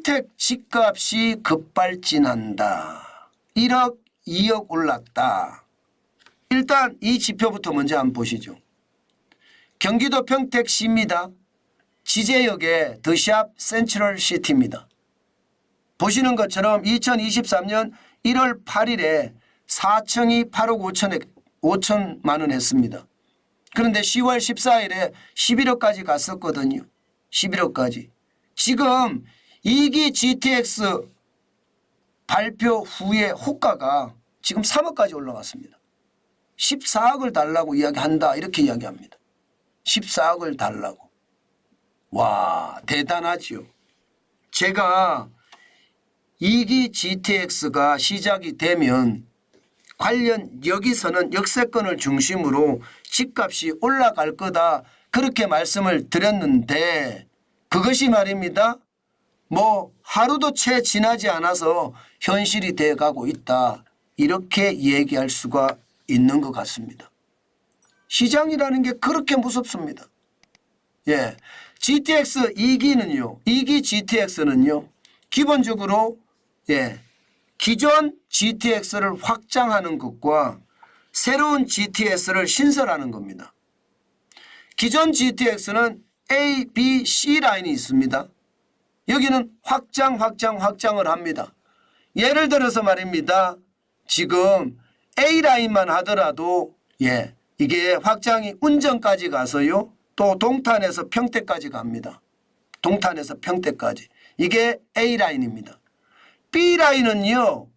평택 집값이 급발진한다. 1억, 2억 올랐다. 일단 이 지표부터 먼저 한번 보시죠. 경기도 평택시입니다. 지제역의 더샵 센트럴시티입니다. 보시는 것처럼 2023년 1월 8일에 4층이 8억 5천만 원 했습니다. 그런데 10월 14일에 11억까지 갔었거든요. 11억까지. 지금 2기 GTX 발표 후에 호가가 지금 3억까지 올라갔습니다. 14억을 달라고 이야기한다 이렇게 이야기합니다. 14억을 달라고. 와 대단하지요. 제가 2기 GTX가 시작이 되면 관련 여기서는 역세권을 중심으로 집값이 올라갈 거다 그렇게 말씀을 드렸는데 그것이 말입니다. 뭐 하루도 채 지나지 않아서 현실이 돼가고 있다 이렇게 얘기할 수가 있는 것 같습니다. 시장이라는 게 그렇게 무섭습니다. 예, GTX 2기는요. 2기 GTX는요. 기본적으로 기존 GTX를 확장하는 것과 새로운 GTX를 신설하는 겁니다. 기존 GTX는 A, B, C 라인이 있습니다. 여기는 확장을 합니다. 예를 들어서 말입니다. 지금 A 라인만 하더라도 이게 확장이 운정까지 가서요. 또 동탄에서 평택까지 갑니다. 동탄에서 평택까지. 이게 A 라인입니다. B 라인은요.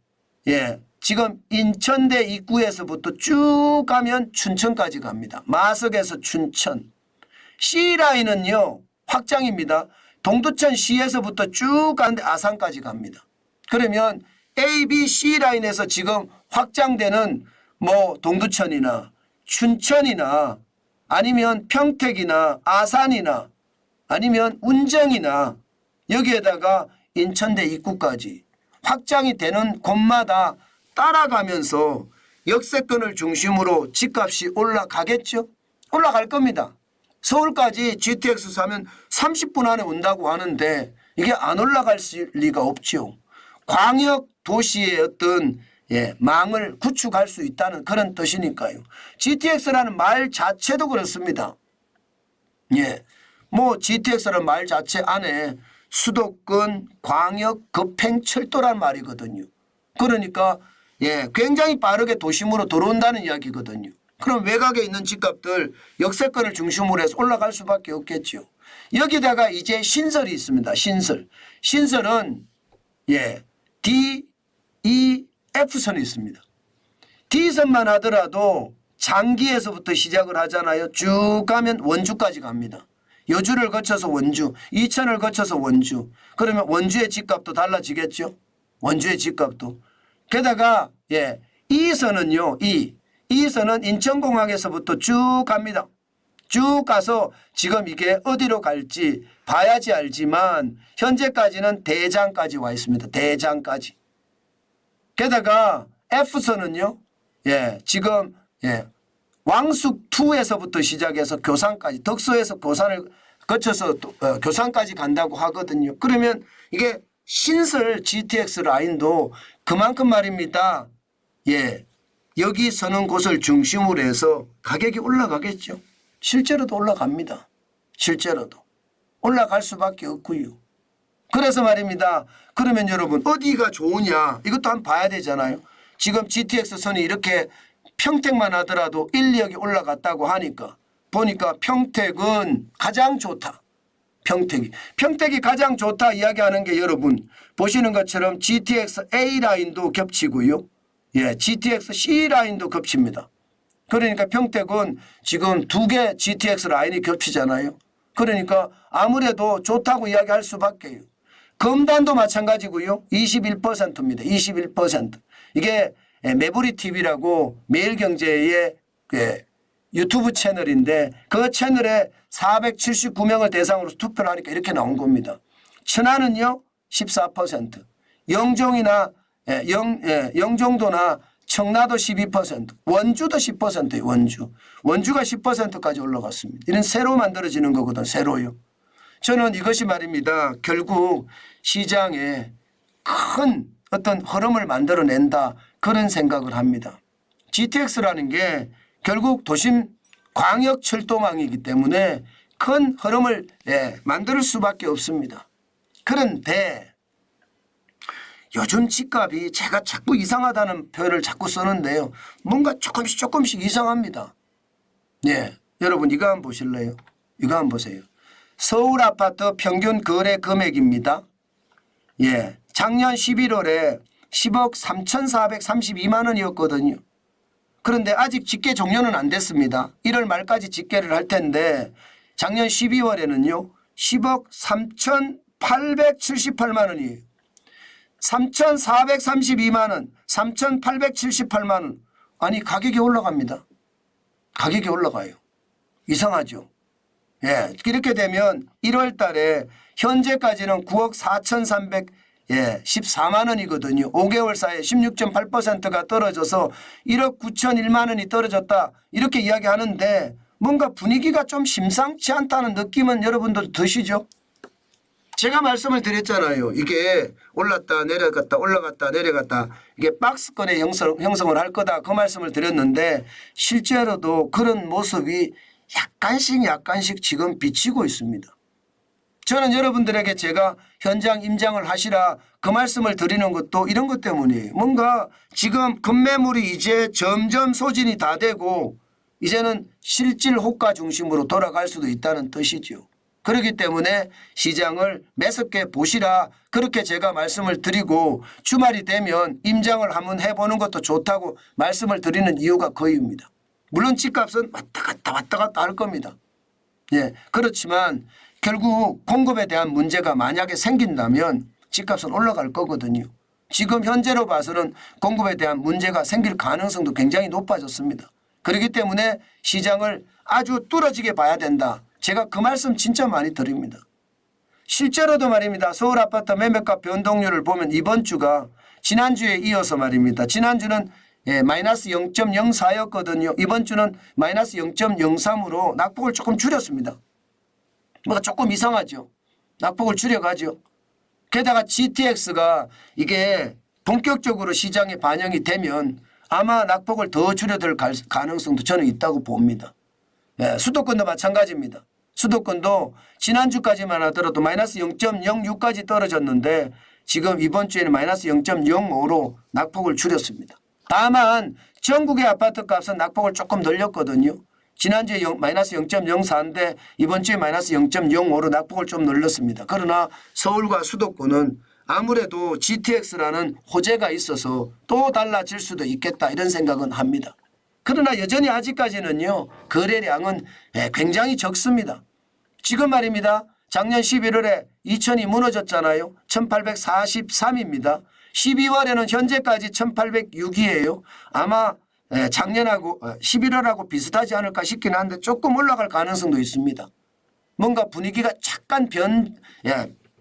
지금 인천대 입구에서부터 쭉 가면 춘천까지 갑니다. 마석에서 춘천. C 라인은요. 확장입니다. 동두천시에서부터 쭉 가는데 아산까지 갑니다. 그러면 A, B, C 라인에서 지금 확장되는 뭐 동두천이나 춘천이나 아니면 평택이나 아산이나 아니면 운정이나 여기에다가 인천대 입구까지 확장이 되는 곳마다 따라가면서 역세권을 중심으로 집값이 올라가겠죠? 올라갈 겁니다. 서울까지 GTX 사면 30분 안에 온다고 하는데 이게 안 올라갈 리가 없죠. 광역 도시의 어떤 망을 구축할 수 있다는 그런 뜻이니까요. GTX라는 말 자체도 그렇습니다. 뭐 GTX라는 말 자체 안에 수도권 광역 급행철도란 말이거든요. 그러니까 굉장히 빠르게 도심으로 들어온다는 이야기거든요. 그럼 외곽에 있는 집값들 역세권을 중심으로 해서 올라갈 수밖에 없겠죠. 여기다가 이제 신설이 있습니다. 신설은 D, E, F선이 있습니다. D선만 하더라도 장기에서부터 시작을 하잖아요. 쭉 가면 원주까지 갑니다. 여주를 거쳐서 원주, 이천을 거쳐서 원주. 그러면 원주의 집값도 달라지겠죠. 원주의 집값도. 게다가 E선은요. E선은 인천공항에서부터 쭉 갑니다. 쭉 가서 지금 이게 어디로 갈지 봐야지 알지만 현재까지는 대장까지 와 있습니다. 대장까지. 게다가 F선은요. 지금 왕숙2에서부터 시작해서 교산까지 덕소에서 교산을 거쳐서 교산까지 간다고 하거든요. 그러면 이게 신설 GTX 라인도 그만큼 말입니다. 여기 서는 곳을 중심으로 해서 가격이 올라가겠죠. 실제로도 올라갑니다. 실제로도. 올라갈 수밖에 없고요. 그래서 말입니다. 그러면 여러분 어디가 좋으냐 이것도 한번 봐야 되잖아요. 지금 GTX 선이 이렇게 평택만 하더라도 1, 2억이 올라갔다고 하니까 보니까 평택은 가장 좋다. 평택이 가장 좋다 이야기하는 게 여러분 보시는 것처럼 GTX A 라인도 겹치고요. GTX C 라인도 겹칩니다. 그러니까 평택은 지금 2개 GTX 라인이 겹치잖아요. 그러니까 아무래도 좋다고 이야기할 수밖에요. 검단도 마찬가지고요. 21%입니다. 21%. 이게 매부리TV라고 매일경제의 유튜브 채널인데 그 채널에 479명을 대상으로 투표를 하니까 이렇게 나온 겁니다. 천안은요 14%, 영종이나 영종도나 청라도 12%, 원주도 10%예요. 원주가 10%까지 올라갔습니다. 이런 새로 만들어지는 거거든. 새로요. 저는 이것이 말입니다. 결국 시장에 큰 어떤 흐름을 만들어낸다 그런 생각을 합니다. GTX라는 게 결국 도심 광역철도망이기 때문에 큰 흐름을 만들 수밖에 없습니다. 그런데 요즘 집값이 제가 자꾸 이상하다는 표현을 자꾸 쓰는데요. 뭔가 조금씩 이상합니다. 예, 여러분 이거 한번 보실래요? 이거 한번 보세요. 서울 아파트 평균 거래 금액입니다. 예, 작년 11월에 10억 3,432만 원이었거든요. 그런데 아직 집계 종료는 안 됐습니다. 1월 말까지 집계를 할 텐데 작년 12월에는요. 10억 3,878만 원이에요. 3,432만 원, 3,878만 원. 아니 가격이 올라갑니다. 가격이 올라가요. 이상하죠. 예, 이렇게 되면 1월 달에 현재까지는 9억 4,314만 원이거든요. 5개월 사이에 16.8%가 떨어져서 1억 9,001만 원이 떨어졌다. 이렇게 이야기하는데 뭔가 분위기가 좀 심상치 않다는 느낌은 여러분들 드시죠? 제가 말씀을 드렸잖아요. 이게 올랐다 내려갔다 올라갔다 내려갔다 이게 박스권의 형성을 할 거다 그 말씀을 드렸는데 실제로도 그런 모습이 약간씩 지금 비치고 있습니다. 저는 여러분들에게 제가 현장 임장을 하시라 그 말씀을 드리는 것도 이런 것 때문이에요. 뭔가 지금 급매물이 이제 점점 소진이 다 되고 이제는 실질 호가 중심으로 돌아갈 수도 있다는 뜻이죠. 그렇기 때문에 시장을 매섭게 보시라 그렇게 제가 말씀을 드리고 주말이 되면 임장을 한번 해보는 것도 좋다고 말씀을 드리는 이유가 그입니다. 물론 집값은 왔다 갔다 할 겁니다. 예, 그렇지만 결국 공급에 대한 문제가 만약에 생긴다면 집값은 올라갈 거거든요. 지금 현재로 봐서는 공급에 대한 문제가 생길 가능성도 굉장히 높아졌습니다. 그렇기 때문에 시장을 아주 뚫어지게 봐야 된다. 제가 그 말씀 진짜 많이 드립니다. 실제로도 말입니다. 서울 아파트 매매가 변동률을 보면 이번 주가 지난주에 이어서 말입니다. 지난주는 마이너스 0.04였거든요. 이번 주는 마이너스 0.03으로 낙폭을 조금 줄였습니다. 뭐가 조금 이상하죠. 낙폭을 줄여가죠. 게다가 GTX가 이게 본격적으로 시장에 반영이 되면 아마 낙폭을 더 줄여들 가능성도 저는 있다고 봅니다. 수도권도 마찬가지입니다. 수도권도 지난주까지만 하더라도 마이너스 0.06까지 떨어졌는데 지금 이번 주에는 마이너스 0.05로 낙폭을 줄였습니다. 다만 전국의 아파트 값은 낙폭을 조금 늘렸거든요. 지난주에 마이너스 0.04인데 이번 주에 마이너스 0.05로 낙폭을 좀 늘렸습니다. 그러나 서울과 수도권은 아무래도 GTX라는 호재가 있어서 또 달라질 수도 있겠다 이런 생각은 합니다. 그러나 여전히 아직까지는요. 거래량은 굉장히 적습니다. 지금 말입니다. 작년 11월에 2000이 무너졌잖아요. 1843입니다. 12월에는 현재까지 1806이에요. 아마 작년하고 11월하고 비슷하지 않을까 싶긴 한데 조금 올라갈 가능성도 있습니다. 뭔가 분위기가 약간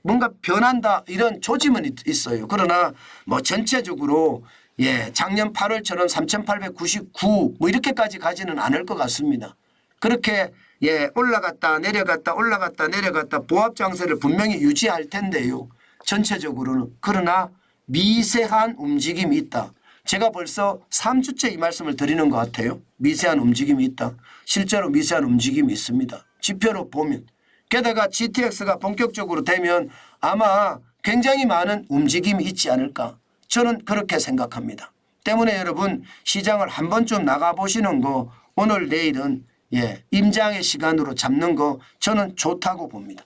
뭔가 변한다 이런 조짐은 있어요. 그러나 뭐 전체적으로 작년 8월처럼 3,899 뭐 이렇게까지 가지는 않을 것 같습니다. 그렇게 올라갔다 내려갔다 올라갔다 내려갔다 보합 장세를 분명히 유지할 텐데요. 전체적으로는. 그러나 미세한 움직임이 있다. 제가 벌써 3주째 이 말씀을 드리는 것 같아요. 미세한 움직임이 있다. 실제로 미세한 움직임이 있습니다. 지표로 보면. 게다가 GTX가 본격적으로 되면 아마 굉장히 많은 움직임이 있지 않을까. 저는 그렇게 생각합니다. 때문에 여러분 시장을 한 번쯤 나가보시는 거 오늘 내일은 임장의 시간으로 잡는 거 저는 좋다고 봅니다.